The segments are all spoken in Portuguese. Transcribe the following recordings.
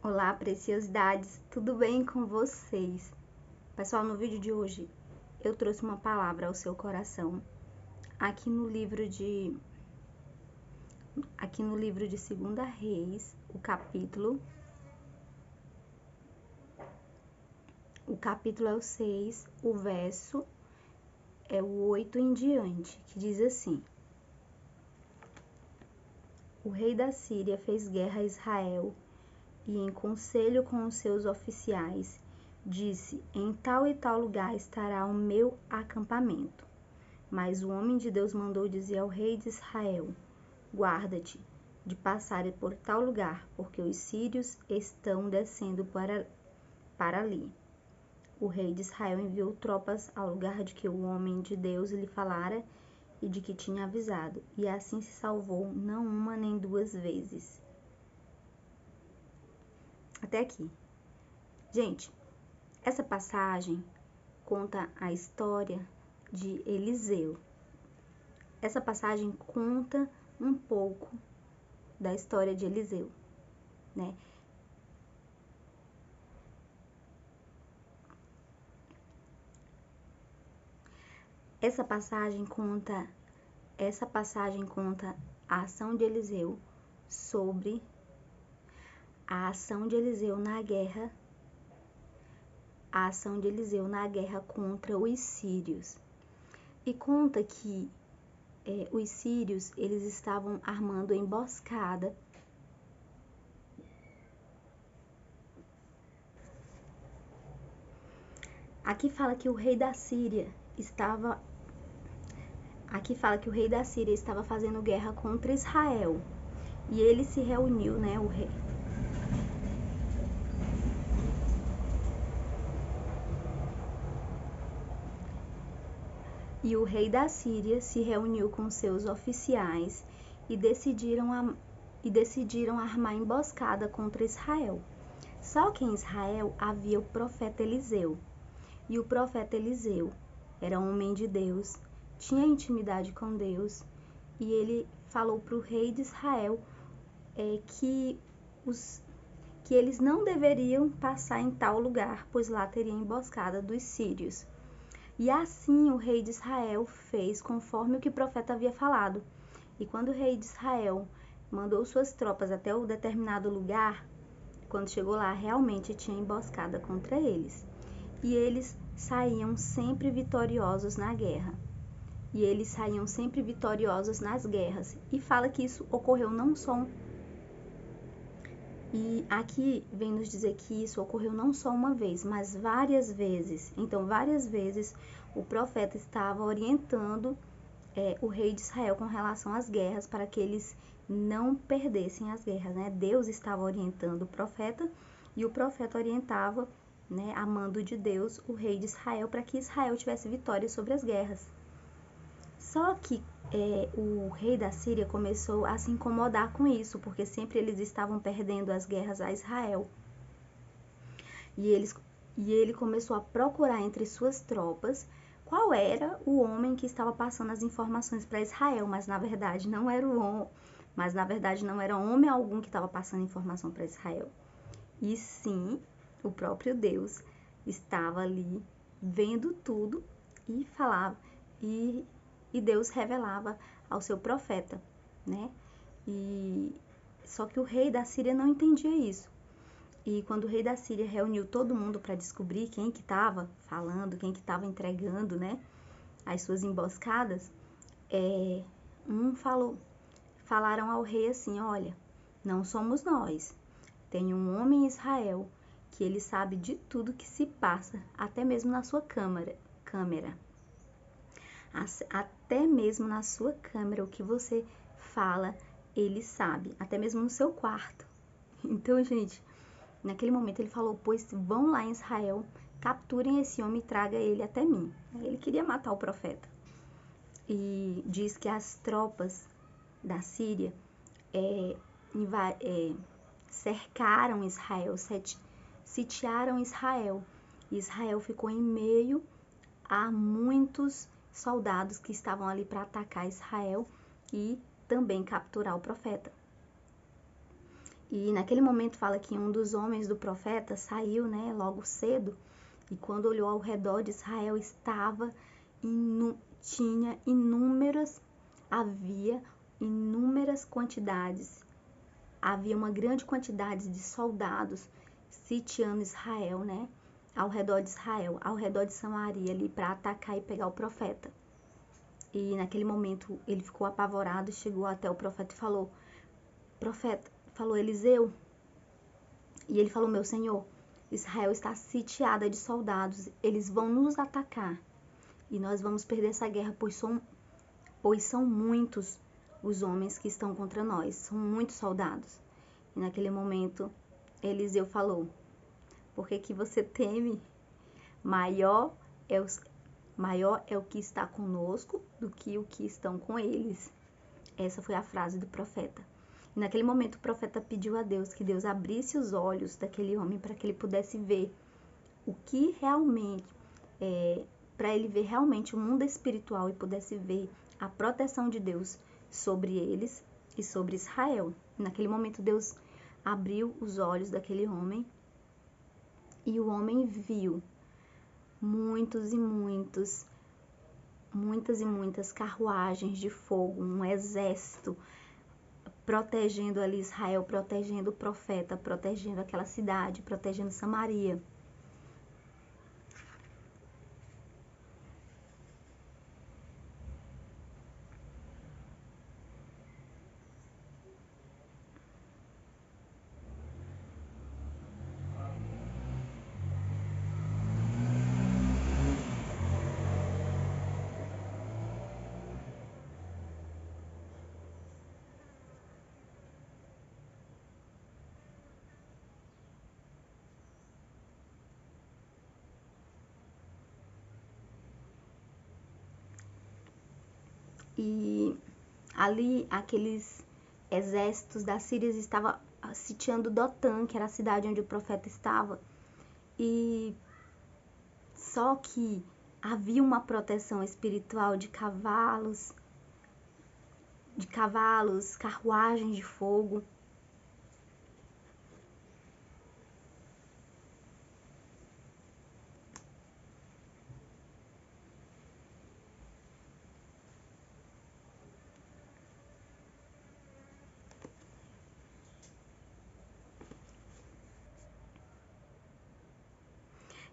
Olá, preciosidades, tudo bem com vocês? Pessoal, no vídeo de hoje eu trouxe uma palavra ao seu coração aqui no livro de 2 Reis, o capítulo é o 6, o verso é o 8 em diante, que diz assim: O rei da Síria fez guerra a Israel e, em conselho com os seus oficiais, disse: Em tal e tal lugar estará o meu acampamento. Mas o homem de Deus mandou dizer ao rei de Israel: Guarda-te de passar por tal lugar, porque os sírios estão descendo para ali. O rei de Israel enviou tropas ao lugar de que o homem de Deus lhe falara e de que tinha avisado, e assim se salvou não uma nem duas vezes. Até aqui. Gente, essa passagem conta a história de Eliseu. Essa passagem conta um pouco da história de Eliseu, né? Essa passagem conta a ação de Eliseu sobre a ação de Eliseu na guerra, contra os sírios. E conta que os sírios, eles estavam armando emboscada Aqui fala que o rei da Síria estava fazendo guerra contra Israel. E ele se reuniu, né, o rei. E o rei da Síria se reuniu com seus oficiais e decidiram armar emboscada contra Israel. Só que em Israel havia o profeta Eliseu. E o profeta Eliseu era homem de Deus, tinha intimidade com Deus, e ele falou para o rei de Israel que eles não deveriam passar em tal lugar, pois lá teria emboscada dos sírios. E assim o rei de Israel fez conforme o que o profeta havia falado. E quando o rei de Israel mandou suas tropas até o determinado lugar, quando chegou lá, realmente tinha emboscada contra eles. E eles saíam sempre vitoriosos na guerra. Nas guerras. E fala que isso ocorreu não só. E aqui vem nos dizer que isso ocorreu não só uma vez, mas várias vezes. Então, várias vezes o profeta estava orientando o rei de Israel com relação às guerras, para que eles não perdessem as guerras, né? Deus estava orientando o profeta e o profeta orientava, né, a mando de Deus, o rei de Israel, para que Israel tivesse vitória sobre as guerras. Só que o rei da Síria começou a se incomodar com isso, porque sempre eles estavam perdendo as guerras a Israel. E ele começou a procurar entre suas tropas qual era o homem que estava passando as informações para Israel, mas na verdade não era homem algum que estava passando informação para Israel. E sim, o próprio Deus estava ali vendo tudo e falava, e Deus revelava ao seu profeta, né? Só que o rei da Síria não entendia isso. E quando o rei da Síria reuniu todo mundo para descobrir quem que estava falando, quem que estava entregando, né, as suas emboscadas, falaram ao rei assim: olha, não somos nós. Tem um homem em Israel que ele sabe de tudo que se passa, até mesmo na sua câmera. Até mesmo na sua câmera, o que você fala, ele sabe, até mesmo no seu quarto. Então, gente, naquele momento ele falou: pois vão lá em Israel, capturem esse homem e tragam ele até mim. Ele queria matar o profeta. E diz que as tropas da Síria cercaram Israel, sitiaram Israel. E Israel ficou em meio a muitos soldados que estavam ali para atacar Israel e também capturar o profeta. E naquele momento fala que um dos homens do profeta saiu, né, logo cedo, e quando olhou ao redor de Israel havia inúmeras quantidades, havia uma grande quantidade de soldados sitiando Israel, né, ao redor de Israel, ao redor de Samaria ali para atacar e pegar o profeta. E naquele momento ele ficou apavorado, chegou até o profeta e falou: profeta, falou Eliseu, e ele falou: meu senhor, Israel está sitiada de soldados, eles vão nos atacar e nós vamos perder essa guerra, pois são muitos os homens que estão contra nós, são muitos soldados. E naquele momento Eliseu falou: por que você teme? Maior é o que está conosco do que o que estão com eles. Essa foi a frase do profeta. E naquele momento o profeta pediu a Deus que Deus abrisse os olhos daquele homem para que ele pudesse ver o que realmente, para ele ver realmente o mundo espiritual e pudesse ver a proteção de Deus sobre eles e sobre Israel. E naquele momento Deus abriu os olhos daquele homem e o homem viu muitas e muitas carruagens de fogo, um exército protegendo ali Israel, protegendo o profeta, protegendo aquela cidade, protegendo Samaria. E ali aqueles exércitos da Síria estavam sitiando Dotã, que era a cidade onde o profeta estava. E só que havia uma proteção espiritual de cavalos, carruagens de fogo.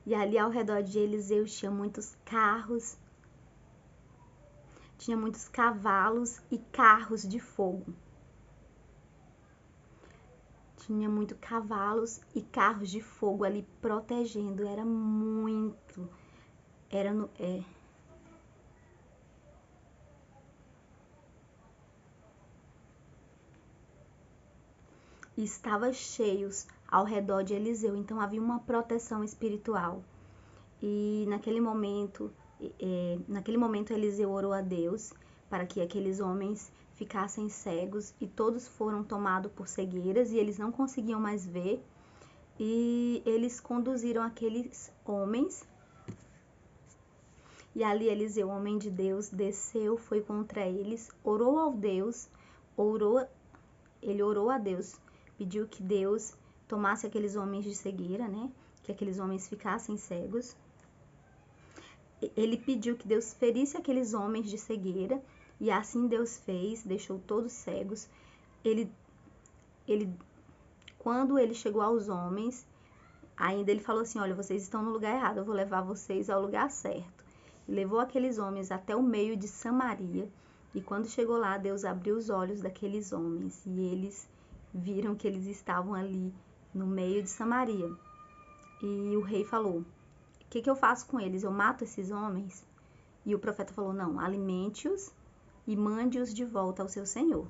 E ali ao redor de Eliseu tinha muitos carros, tinha muitos cavalos e carros de fogo. Tinha muitos cavalos e carros de fogo ali protegendo. Era muito. E estava cheios ao redor de Eliseu. Então havia uma proteção espiritual. E naquele momento Eliseu orou a Deus para que aqueles homens ficassem cegos, e todos foram tomados por cegueiras e eles não conseguiam mais ver. E eles conduziram aqueles homens. E ali Eliseu, homem de Deus, desceu, foi contra eles, ele orou a Deus, pediu que Deus tomasse aqueles homens de cegueira, né? Que aqueles homens ficassem cegos. Ele pediu que Deus ferisse aqueles homens de cegueira, e assim Deus fez, deixou todos cegos. Quando ele chegou aos homens, ainda ele falou assim: olha, vocês estão no lugar errado, eu vou levar vocês ao lugar certo. E levou aqueles homens até o meio de Samaria, e quando chegou lá, Deus abriu os olhos daqueles homens, e eles viram que eles estavam ali no meio de Samaria. E o rei falou: o que eu faço com eles? Eu mato esses homens? E o profeta falou: não, alimente-os e mande-os de volta ao seu senhor.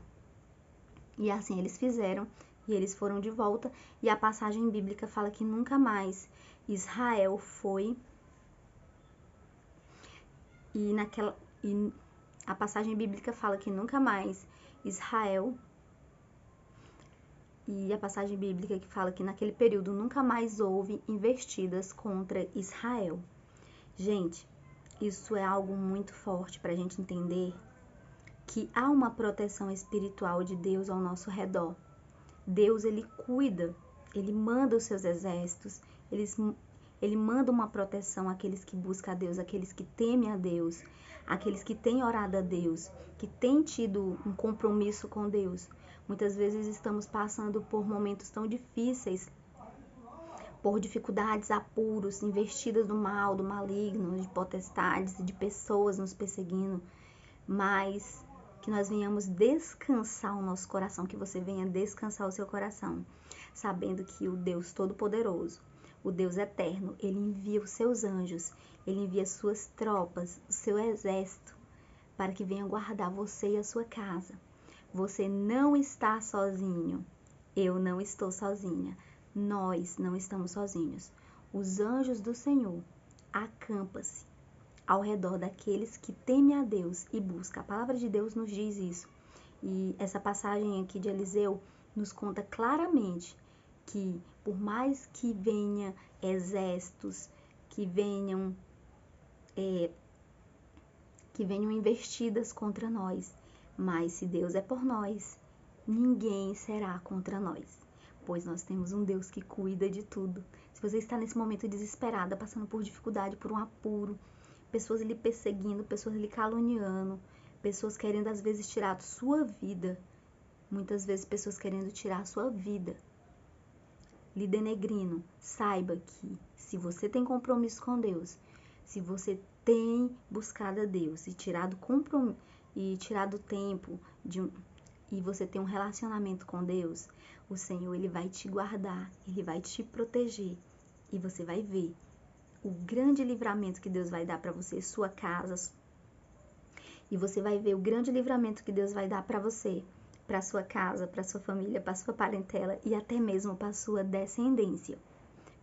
E assim eles fizeram, e eles foram de volta. E a passagem bíblica fala que nunca mais Israel foi. A passagem bíblica fala que nunca mais Israel. E a passagem bíblica que fala que naquele período nunca mais houve investidas contra Israel. Gente, isso é algo muito forte para a gente entender que há uma proteção espiritual de Deus ao nosso redor. Deus, ele cuida, ele manda os seus exércitos, ele manda uma proteção àqueles que buscam a Deus, àqueles que temem a Deus, àqueles que têm orado a Deus, que têm tido um compromisso com Deus. Muitas vezes estamos passando por momentos tão difíceis, por dificuldades, apuros, investidas do mal, do maligno, de potestades e de pessoas nos perseguindo, mas que nós venhamos descansar o nosso coração, que você venha descansar o seu coração, sabendo que o Deus Todo-Poderoso, o Deus Eterno, ele envia os seus anjos, ele envia suas tropas, o seu exército, para que venha guardar você e a sua casa. Você não está sozinho, eu não estou sozinha, nós não estamos sozinhos. Os anjos do Senhor acampam-se ao redor daqueles que temem a Deus e buscam. A palavra de Deus nos diz isso. E essa passagem aqui de Eliseu nos conta claramente que por mais que venha exércitos, que venham investidas contra nós, mas se Deus é por nós, ninguém será contra nós, pois nós temos um Deus que cuida de tudo. Se você está nesse momento desesperada, passando por dificuldade, por um apuro, pessoas lhe perseguindo, pessoas lhe caluniando, pessoas querendo às vezes tirar a sua vida, muitas vezes pessoas querendo tirar a sua vida, lhe denegrindo, saiba que se você tem compromisso com Deus, se você tem buscado a Deus e tirado tempo e você tem um relacionamento com Deus, o Senhor, ele vai te guardar, ele vai te proteger e você vai ver o grande livramento que Deus vai dar para você, sua casa, e você vai ver o grande livramento que Deus vai dar para você, para sua casa, para sua família, para sua parentela e até mesmo para sua descendência.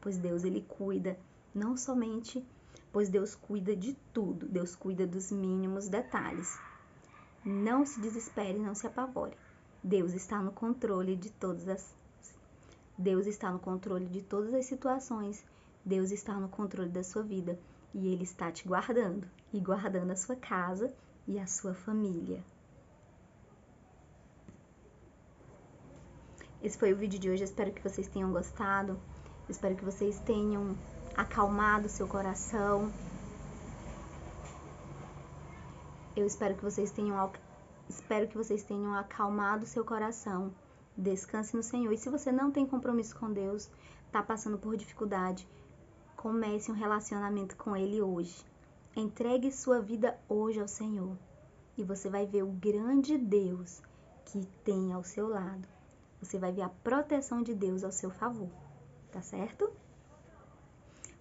Pois Deus, ele cuida não somente, pois Deus cuida de tudo, Deus cuida dos mínimos detalhes. Não se desespere, não se apavore. Deus está no controle de todas as situações. Deus está no controle da sua vida e ele está te guardando e guardando a sua casa e a sua família. Esse foi o vídeo de hoje, eu espero que vocês tenham gostado, eu espero que vocês tenham acalmado seu coração. Eu espero que vocês tenham acalmado seu coração. Descanse no Senhor. E se você não tem compromisso com Deus, está passando por dificuldade, comece um relacionamento com Ele hoje. Entregue sua vida hoje ao Senhor. E você vai ver o grande Deus que tem ao seu lado. Você vai ver a proteção de Deus ao seu favor. Tá certo?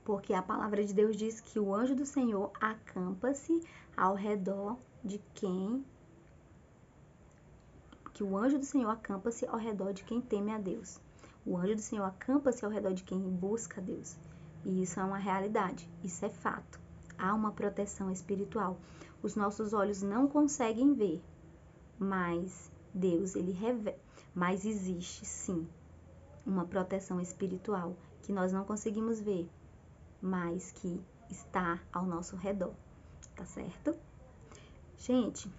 Porque a palavra de Deus diz que o anjo do Senhor acampa-se ao redor de quem... Que o anjo do Senhor acampa-se ao redor de quem teme a Deus. O anjo do Senhor acampa-se ao redor de quem busca a Deus. E isso é uma realidade, isso é fato. Há uma proteção espiritual. Os nossos olhos não conseguem ver, mas Deus, ele revela. Mas existe, sim, uma proteção espiritual que nós não conseguimos ver, mas que está ao nosso redor, tá certo? Gente,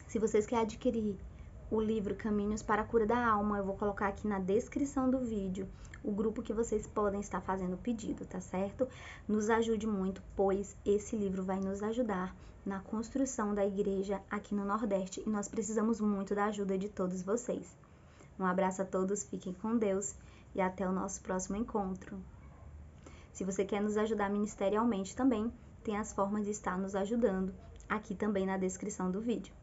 se vocês querem adquirir o livro Caminhos para a Cura da Alma, eu vou colocar aqui na descrição do vídeo o grupo que vocês podem estar fazendo o pedido, tá certo? Nos ajude muito, pois esse livro vai nos ajudar na construção da igreja aqui no Nordeste e nós precisamos muito da ajuda de todos vocês. Um abraço a todos, fiquem com Deus e até o nosso próximo encontro. Se você quer nos ajudar ministerialmente também, tem as formas de estar nos ajudando aqui também na descrição do vídeo.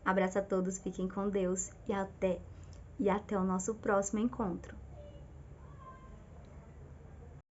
Abraço a todos, fiquem com Deus e até o nosso próximo encontro.